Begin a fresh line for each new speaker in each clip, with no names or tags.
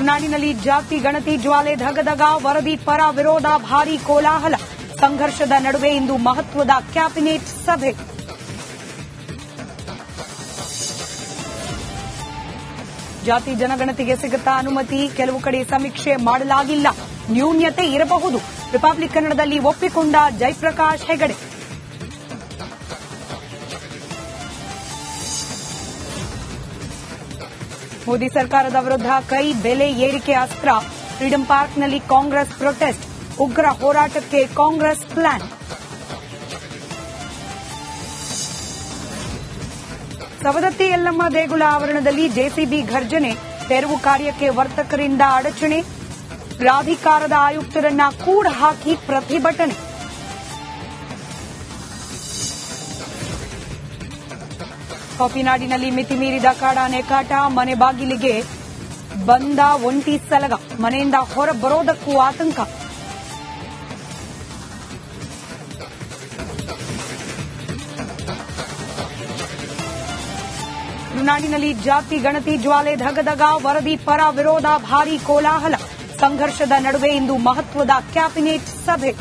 ತುಳುನಾಡಿನಲ್ಲಿ ಜಾತಿ ಗಣತಿ ಜ್ವಾಲೆ ಧಗಧಗ, ವರದಿ ಪರ ವಿರೋಧ ಭಾರೀ ಕೋಲಾಹಲ. ಸಂಘರ್ಷದ ನಡುವೆ ಇಂದು ಮಹತ್ವದ ಕ್ಯಾಬಿನೆಟ್ ಸಭೆ. ಜಾತಿ ಜನಗಣತಿಗೆ ಸಿಗುತ್ತಾ ಅನುಮತಿ? ಕೆಲವು ಕಡೆ ಸಮೀಕ್ಷೆ ಮಾಡಲಾಗಿಲ್ಲ, ನ್ಯೂನ್ಯತೆ ಇರಬಹುದು. ರಿಪಬ್ಲಿಕ್ ಕನ್ನಡದಲ್ಲಿ ಒಪ್ಪಿಕೊಂಡ ಜಯಪ್ರಕಾಶ್ ಹೆಗಡೆ. ಮೋದಿ ಸರ್ಕಾರದ ವಿರುದ್ಧ ಕೈ ಬೆಲೆ ಏರಿಕೆ ಅಸ್ತ್ರ. ಫ್ರೀಡಂ ಪಾರ್ಕ್ನಲ್ಲಿ ಕಾಂಗ್ರೆಸ್ ಪ್ರೊಟೆಸ್ಟ್. ಉಗ್ರ ಹೋರಾಟಕ್ಕೆ ಕಾಂಗ್ರೆಸ್ ಪ್ಲಾನ್. ಸವದತ್ತಿ ಯಲ್ಲಮ್ಮ ದೇಗುಲ ಆವರಣದಲ್ಲಿ ಜೆಸಿಬಿ ಘರ್ಜನೆ. ತೆರವು ಕಾರ್ಯಕ್ಕೆ ವರ್ತಕರಿಂದ ಅಡಚಣೆ. ಪ್ರಾಧಿಕಾರದ ಆಯುಕ್ತರನ್ನ ಕೂಡ ಹಾಕಿ ಪ್ರತಿಭಟನೆ. ಕಾಫಿನಾಡಿನಲ್ಲಿ ಮಿತಿ ಮೀರಿದ ಕಾಡಾನೆ ಕಾಟ. ಮನೆ ಬಾಗಿಲಿಗೆ ಬಂದ ಒಂಟಿ ಸಲಗ. ಮನೆಯಿಂದ ಹೊರ ಬರೋದಕ್ಕೂ ಆತಂಕ. ತುಳುನಾಡಿನಲ್ಲಿ ಜಾತಿ ಗಣತಿ ಜ್ವಾಲೆ ಧಗಧಗ, ವರದಿ ಪರ ವಿರೋಧ ಭಾರೀ ಕೋಲಾಹಲ. ಸಂಘರ್ಷದ ನಡುವೆ ಇಂದು ಮಹತ್ವದ ಕ್ಯಾಬಿನೆಟ್ ಸಭೆ.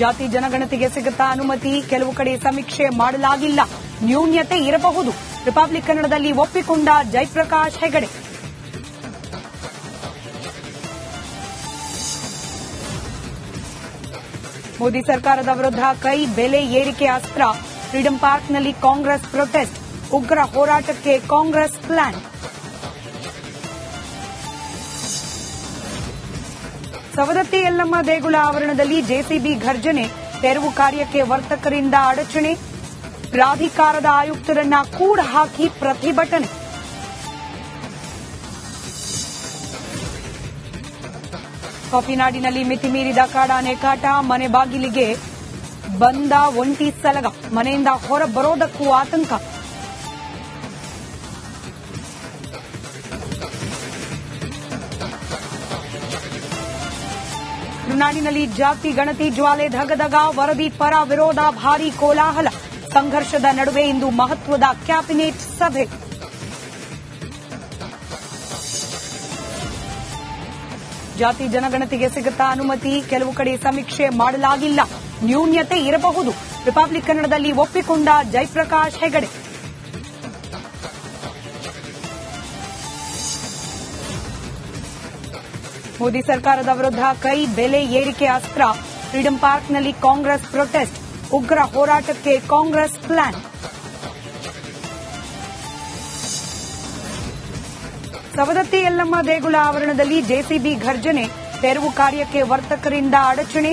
ಜಾತಿ ಜನಗಣತಿಗೆ ಸಿಗುತ್ತಾ ಅನುಮತಿ? ಕೆಲವು ಕಡೆ ಸಮೀಕ್ಷೆ ಮಾಡಲಾಗಿಲ್ಲ, ನ್ಯೂನ್ಯತೆ ಇರಬಹುದು. ರಿಪಬ್ಲಿಕ್ ಕನ್ನಡದಲ್ಲಿ ಒಪ್ಪಿಕೊಂಡ ಜಯಪ್ರಕಾಶ್ ಹೆಗಡೆ. ಮೋದಿ ಸರ್ಕಾರದ ವಿರುದ್ಧ ಕೈ ಬೆಲೆ ಏರಿಕೆ ಅಸ್ತ್ರ. ಫ್ರೀಡಂ ಪಾರ್ಕ್ನಲ್ಲಿ ಕಾಂಗ್ರೆಸ್ ಪ್ರೊಟೆಸ್ಟ್. ಉಗ್ರ ಹೋರಾಟಕ್ಕೆ ಕಾಂಗ್ರೆಸ್ ಪ್ಲಾನ್. ಸವದತ್ತಿ ಯಲ್ಲಮ್ಮ ದೇಗುಲ ಆವರಣದಲ್ಲಿ ಜೆಸಿಬಿ ಘರ್ಜನೆ. ತೆರವು ಕಾರ್ಯಕ್ಕೆ ವರ್ತಕರಿಂದ ಅಡಚಣೆ. ಪ್ರಾಧಿಕಾರದ ಆಯುಕ್ತರನ್ನ ಕೂಡ ಹಾಕಿ ಪ್ರತಿಭಟನೆ. ಕಾಫಿನಾಡಿನಲ್ಲಿ ಮಿತಿ ಮೀರಿದ ಕಾಡಾನೆ ಕಾಟ. ಮನೆ ಬಾಗಿಲಿಗೆ ಬಂದ ಒಂಟಿ ಸಲಗ. ಮನೆಯಿಂದ ಹೊರ ಬರೋದಕ್ಕೂ ಆತಂಕ. ತುಳುನಾಡಿನಲ್ಲಿ ಜಾತಿ ಗಣತಿ ಜ್ವಾಲೆ ಧಗಧಗ, ವರದಿ ಪರ ವಿರೋಧ ಭಾರೀ ಕೋಲಾಹಲ. ಸಂಘರ್ಷದ ನಡುವೆ ಇಂದು ಮಹತ್ವದ ಕ್ಯಾಬಿನೆಟ್ ಸಭೆ. ಜಾತಿ ಜನಗಣತಿಗೆ ಸಿಗುತ್ತಾ ಅನುಮತಿ? ಕೆಲವು ಕಡೆ ಸಮೀಕ್ಷೆ ಮಾಡಲಾಗಿಲ್ಲ, ನ್ಯೂನ್ಯತೆ ಇರಬಹುದು. ರಿಪಬ್ಲಿಕ್ ಕನ್ನಡದಲ್ಲಿ ಒಪ್ಪಿಕೊಂಡ ಜಯಪ್ರಕಾಶ್ ಹೆಗಡೆ. ಮೋದಿ ಸರ್ಕಾರದ ವಿರುದ್ಧ ಕೈ ಬೆಲೆ ಏರಿಕೆ ಅಸ್ತ್ರ. ಫ್ರೀಡಂ ಪಾರ್ಕ್ನಲ್ಲಿ ಕಾಂಗ್ರೆಸ್ ಪ್ರೊಟೆಸ್ಟ್. ಉಗ್ರ ಹೋರಾಟಕ್ಕೆ ಕಾಂಗ್ರೆಸ್ ಪ್ಲಾನ್. ಸವದತ್ತಿ ಯಲ್ಲಮ್ಮ ದೇಗುಲ ಆವರಣದಲ್ಲಿ ಜೆಸಿಬಿ ಘರ್ಜನೆ. ತೆರವು ಕಾರ್ಯಕ್ಕೆ ವರ್ತಕರಿಂದ ಅಡಚಣೆ.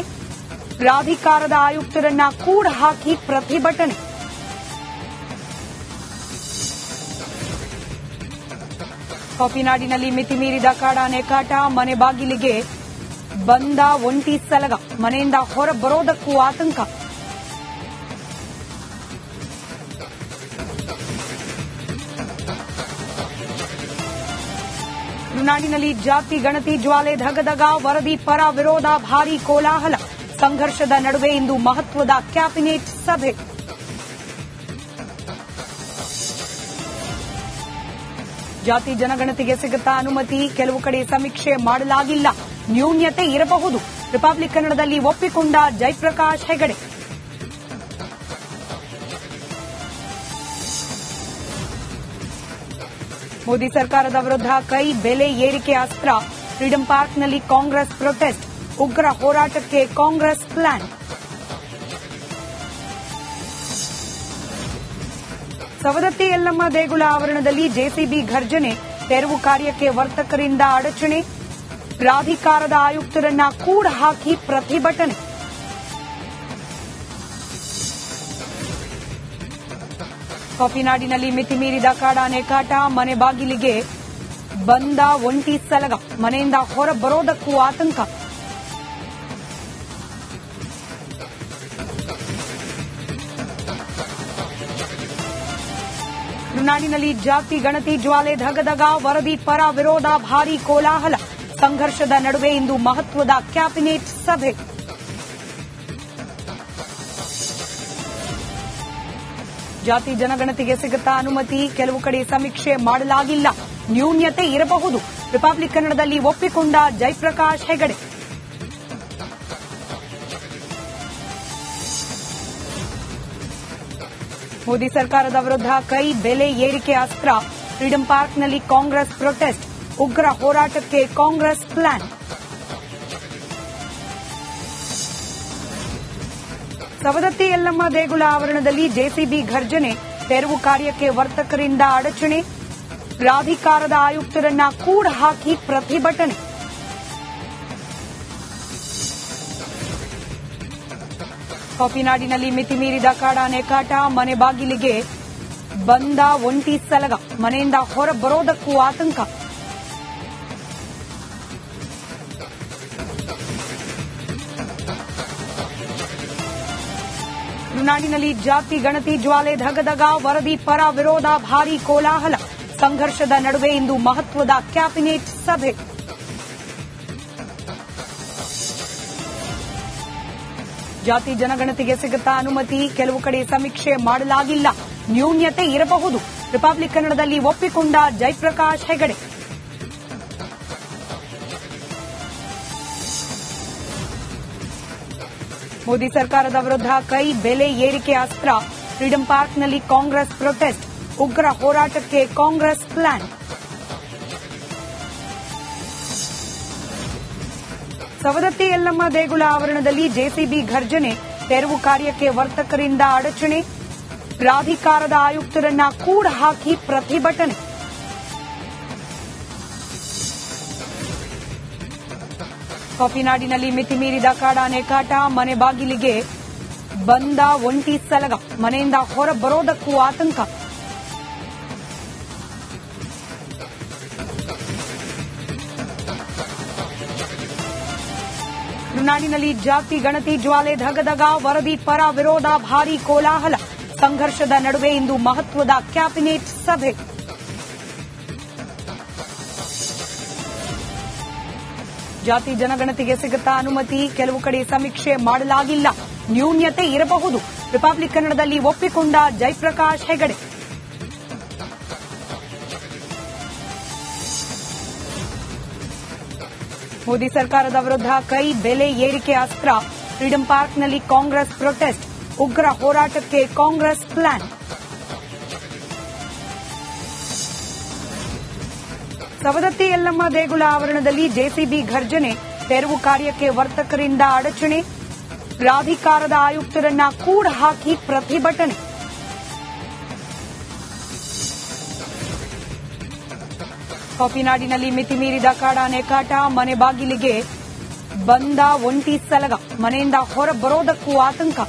ಪ್ರಾಧಿಕಾರದ ಆಯುಕ್ತರನ್ನ ಕೂಡ ಹಾಕಿ ಪ್ರತಿಭಟನೆ. ಕಾಫಿನಾಡಿನಲ್ಲಿ ಮಿತಿ ಮೀರಿದ ಕಾಡಾನೆ ಕಾಟ. ಮನೆ ಬಾಗಿಲಿಗೆ ಬಂದ ಒಂಟಿ ಸಲಗ. ಮನೆಯಿಂದ ಹೊರ ಬರೋದಕ್ಕೂ ಆತಂಕ. ತುಳುನಾಡಿನಲ್ಲಿ ಜಾತಿ ಗಣತಿ ಜ್ವಾಲೆ ಧಗಧಗ, ವರದಿ ಪರ ವಿರೋಧ ಭಾರೀ ಕೋಲಾಹಲ. ಸಂಘರ್ಷದ ನಡುವೆ ಇಂದು ಮಹತ್ವದ ಕ್ಯಾಬಿನೆಟ್ ಸಭೆ. ಜಾತಿ ಜನಗಣತಿಗೆ ಸಿಗುತ್ತಾ ಅನುಮತಿ? ಕೆಲವು ಕಡೆ ಸಮೀಕ್ಷೆ ಮಾಡಲಾಗಿಲ್ಲ, ನ್ಯೂನ್ಯತೆ ಇರಬಹುದು. ರಿಪಬ್ಲಿಕ್ ಕನ್ನಡದಲ್ಲಿ ಒಪ್ಪಿಕೊಂಡ ಜಯಪ್ರಕಾಶ್ ಹೆಗಡೆ. ಮೋದಿ ಸರ್ಕಾರದ ವಿರುದ್ಧ ಕೈ ಬೆಲೆ ಏರಿಕೆ ಅಸ್ತ್ರ. ಫ್ರೀಡಂ ಪಾರ್ಕ್ನಲ್ಲಿ ಕಾಂಗ್ರೆಸ್ ಪ್ರೊಟೆಸ್ಟ್. ಉಗ್ರ ಹೋರಾಟಕ್ಕೆ ಕಾಂಗ್ರೆಸ್ ಪ್ಲಾನ್. ಸವದತ್ತಿ ಯಲ್ಲಮ್ಮ ದೇಗುಲ ಆವರಣದಲ್ಲಿ ಜೆಸಿಬಿ ಘರ್ಜನೆ. ತೆರವು ಕಾರ್ಯಕ್ಕೆ ವರ್ತಕರಿಂದ ಅಡಚಣೆ. ಪ್ರಾಧಿಕಾರದ ಆಯುಕ್ತರನ್ನ ಕೂಡ ಹಾಕಿ ಪ್ರತಿಭಟನೆ. ಕಾಫಿನಾಡಿನಲ್ಲಿ ಮಿತಿ ಮೀರಿದ ಕಾಡಾನೆ ಕಾಟ. ಮನೆ ಬಾಗಿಲಿಗೆ ಬಂದ ಒಂಟಿ ಸಲಗ. ಮನೆಯಿಂದ ಹೊರ ಬರೋದಕ್ಕೂ ಆತಂಕ. ತುಳುನಾಡಿನಲ್ಲಿ ಜಾತಿ ಗಣತಿ ಜ್ವಾಲೆ ಧಗಧಗ, ವರದಿ ಪರ ವಿರೋಧ ಭಾರೀ ಕೋಲಾಹಲ. ಸಂಘರ್ಷದ ನಡುವೆ ಇಂದು ಮಹತ್ವದ ಕ್ಯಾಬಿನೆಟ್ ಸಭೆ. ಜಾತಿ ಜನಗಣತಿಗೆ ಸಿಗುತ್ತಾ ಅನುಮತಿ, ಕೆಲವು ಕಡೆ ಸಮೀಕ್ಷೆ ಮಾಡಲಾಗಿಲ್ಲ, ನ್ಯೂನ್ಯತೆ ಇರಬಹುದು. ರಿಪಬ್ಲಿಕ್ ಕನ್ನಡದಲ್ಲಿ ಒಪ್ಪಿಕೊಂಡ ಜಯಪ್ರಕಾಶ್ ಹೆಗಡೆ. ಮೋದಿ ಸರ್ಕಾರದ ವಿರುದ್ಧ ಕೈ ಬೆಲೆ ಏರಿಕೆ ಅಸ್ತ್ರ, ಫ್ರೀಡಂ ಪಾರ್ಕ್ನಲ್ಲಿ ಕಾಂಗ್ರೆಸ್ ಪ್ರೊಟೆಸ್ಟ್, ಉಗ್ರ ಹೋರಾಟಕ್ಕೆ ಕಾಂಗ್ರೆಸ್ ಪ್ಲಾನ್. ಸವದತ್ತಿ ಯಲ್ಲಮ್ಮ ದೇಗುಲ ಆವರಣದಲ್ಲಿ ಜೆಸಿಬಿ ಘರ್ಜನೆ, ತೆರವು ಕಾರ್ಯಕ್ಕೆ ವರ್ತಕರಿಂದ ಅಡಚಣೆ, ಪ್ರಾಧಿಕಾರದ ಆಯುಕ್ತರನ್ನ ಕೂಡ ಹಾಕಿ ಪ್ರತಿಭಟನೆ. ಕಾಫಿನಾಡಿನಲ್ಲಿ ಮಿತಿ ಮೀರಿದ ಕಾಡಾನೆ ಕಾಟ, ಮನೆ ಬಾಗಿಲಿಗೆ ಬಂದ ಒಂಟಿ ಸಲಗ, ಮನೆಯಿಂದ ಹೊರ ಬರೋದಕ್ಕೂ ಆತಂಕ. ನಾಡಿನಲ್ಲಿ ಜಾತಿ ಗಣತಿ ಜ್ವಾಲೆ ಧಗಧಗ, ವರದಿ ಪರ ವಿರೋಧ ಭಾರೀ ಕೋಲಾಹಲ, ಸಂಘರ್ಷದ ನಡುವೆ ಇಂದು ಮಹತ್ವದ ಕ್ಯಾಬಿನೆಟ್ ಸಭೆ. ಜಾತಿ ಜನಗಣತಿಗೆ ಸಿಗುತ್ತಾ ಅನುಮತಿ, ಕೆಲವು ಕಡೆ ಸಮೀಕ್ಷೆ ಮಾಡಲಾಗಿಲ್ಲ, ನ್ಯೂನ್ಯತೆ ಇರಬಹುದು. ರಿಪಬ್ಲಿಕ್ ಕನ್ನಡದಲ್ಲಿ ಒಪ್ಪಿಕೊಂಡ ಜಯಪ್ರಕಾಶ್ ಹೆಗಡೆ. ಮೋದಿ ಸರ್ಕಾರದ ವಿರುದ್ಧ ಕೈ ಬೆಲೆ ಏರಿಕೆ ಅಸ್ತ್ರ, ಫ್ರೀಡಂ ಪಾರ್ಕ್ನಲ್ಲಿ ಕಾಂಗ್ರೆಸ್ ಪ್ರೊಟೆಸ್ಟ್, ಉಗ್ರ ಹೋರಾಟಕ್ಕೆ ಕಾಂಗ್ರೆಸ್ ಪ್ಲಾನ್. ಸವದತ್ತಿ ಯಲ್ಲಮ್ಮ ದೇಗುಲ ಆವರಣದಲ್ಲಿ ಜೆಸಿಬಿ ಘರ್ಜನೆ, ತೆರವು ಕಾರ್ಯಕ್ಕೆ ವರ್ತಕರಿಂದ ಅಡಚಣೆ, ಪ್ರಾಧಿಕಾರದ ಆಯುಕ್ತರನ್ನ ಕೂಡ ಹಾಕಿ ಪ್ರತಿಭಟನೆ. ಕಾಫಿನಾಡಿನಲ್ಲಿ ಮಿತಿ ಮೀರಿದ ಕಾಡಾನೆ ಕಾಟ, ಮನೆ ಬಾಗಿಲಿಗೆ ಬಂದ ಒಂಟಿ ಸಲಗ, ಮನೆಯಿಂದ ಹೊರ ಬರೋದಕ್ಕೂ ಆತಂಕ. ನಾಡಿನಲ್ಲಿ ಜಾತಿ ಗಣತಿ ಜ್ವಾಲೆ ಧಗಧಗ, ವರದಿ ಪರ ವಿರೋಧ ಭಾರೀ ಕೋಲಾಹಲ, ಸಂಘರ್ಷದ ನಡುವೆ ಇಂದು ಮಹತ್ವದ ಕ್ಯಾಬಿನೆಟ್ ಸಭೆ. ಜಾತಿ ಜನಗಣತಿಗೆ ಸಿಗುತ್ತಾ ಅನುಮತಿ, ಕೆಲವು ಕಡೆ ಸಮೀಕ್ಷೆ ಮಾಡಲಾಗಿಲ್ಲ, ನ್ಯೂನ್ಯತೆ ಇರಬಹುದು. ರಿಪಬ್ಲಿಕ್ ಕನ್ನಡದಲ್ಲಿ ಒಪ್ಪಿಕೊಂಡ ಜಯಪ್ರಕಾಶ್ ಹೆಗಡೆ. ಮೋದಿ ಸರ್ಕಾರದ ವಿರುದ್ಧ ಕೈ ಬೆಲೆ ಏರಿಕೆ ಅಸ್ತ್ರ, ಫ್ರೀಡಂ ಪಾರ್ಕ್ನಲ್ಲಿ ಕಾಂಗ್ರೆಸ್ ಪ್ರೊಟೆಸ್ಟ್, ಉಗ್ರ ಹೋರಾಟಕ್ಕೆ ಕಾಂಗ್ರೆಸ್ ಪ್ಲಾನ್. ಸವದತ್ತಿ ಯಲ್ಲಮ್ಮ ದೇಗುಲ ಆವರಣದಲ್ಲಿ ಜೆಸಿಬಿ ಘರ್ಜನೆ, ತೆರವು ಕಾರ್ಯಕ್ಕೆ ವರ್ತಕರಿಂದ ಅಡಚಣೆ, ಪ್ರಾಧಿಕಾರದ ಆಯುಕ್ತರನ್ನ ಕೂಡ ಹಾಕಿ ಪ್ರತಿಭಟನೆ. ಕಾಫಿನಾಡಿನಲ್ಲಿ ಮಿತಿ ಮೀರಿದ ಕಾಡಾನೆ ಕಾಟ, ಮನೆ ಬಾಗಿಲಿಗೆ ಬಂದ ಒಂಟಿ ಸಲಗ, ಮನೆಯಿಂದ ಹೊರ ಬರೋದಕ್ಕೂ ಆತಂಕ.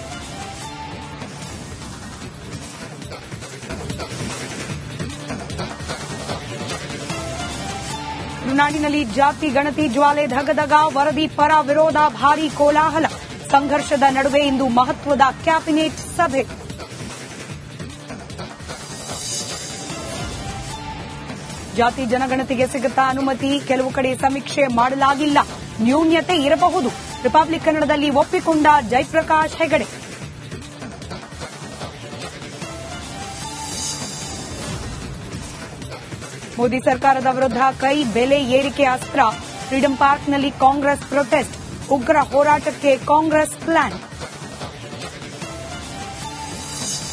ನಾಡಿನಲ್ಲಿ ಜಾತಿ ಗಣತಿ ಜ್ವಾಲೆ ಧಗಧಗ, ವರದಿ ಪರ ವಿರೋಧ ಭಾರೀ ಕೋಲಾಹಲ, ಸಂಘರ್ಷದ ನಡುವೆ ಇಂದು ಮಹತ್ವದ ಕ್ಯಾಬಿನೆಟ್ ಸಭೆ. ಜಾತಿ ಜನಗಣತಿಗೆ ಸಿಗುತ್ತಾ ಅನುಮತಿ, ಕೆಲವು ಕಡೆ ಸಮೀಕ್ಷೆ ಮಾಡಲಾಗಿಲ್ಲ, ನ್ಯೂನ್ಯತೆ ಇರಬಹುದು. ರಿಪಬ್ಲಿಕ್ ಕನ್ನಡದಲ್ಲಿ ಒಪ್ಪಿಕೊಂಡ ಜಯಪ್ರಕಾಶ್ ಹೆಗಡೆ. ಮೋದಿ ಸರ್ಕಾರದ ವಿರುದ್ಧ ಕೈ ಬೆಲೆ ಏರಿಕೆ ಅಸ್ತ್ರ, ಫ್ರೀಡಂ ಪಾರ್ಕ್ನಲ್ಲಿ ಕಾಂಗ್ರೆಸ್ ಪ್ರೊಟೆಸ್ಟ್, ಉಗ್ರ ಹೋರಾಟಕ್ಕೆ ಕಾಂಗ್ರೆಸ್ ಪ್ಲಾನ್.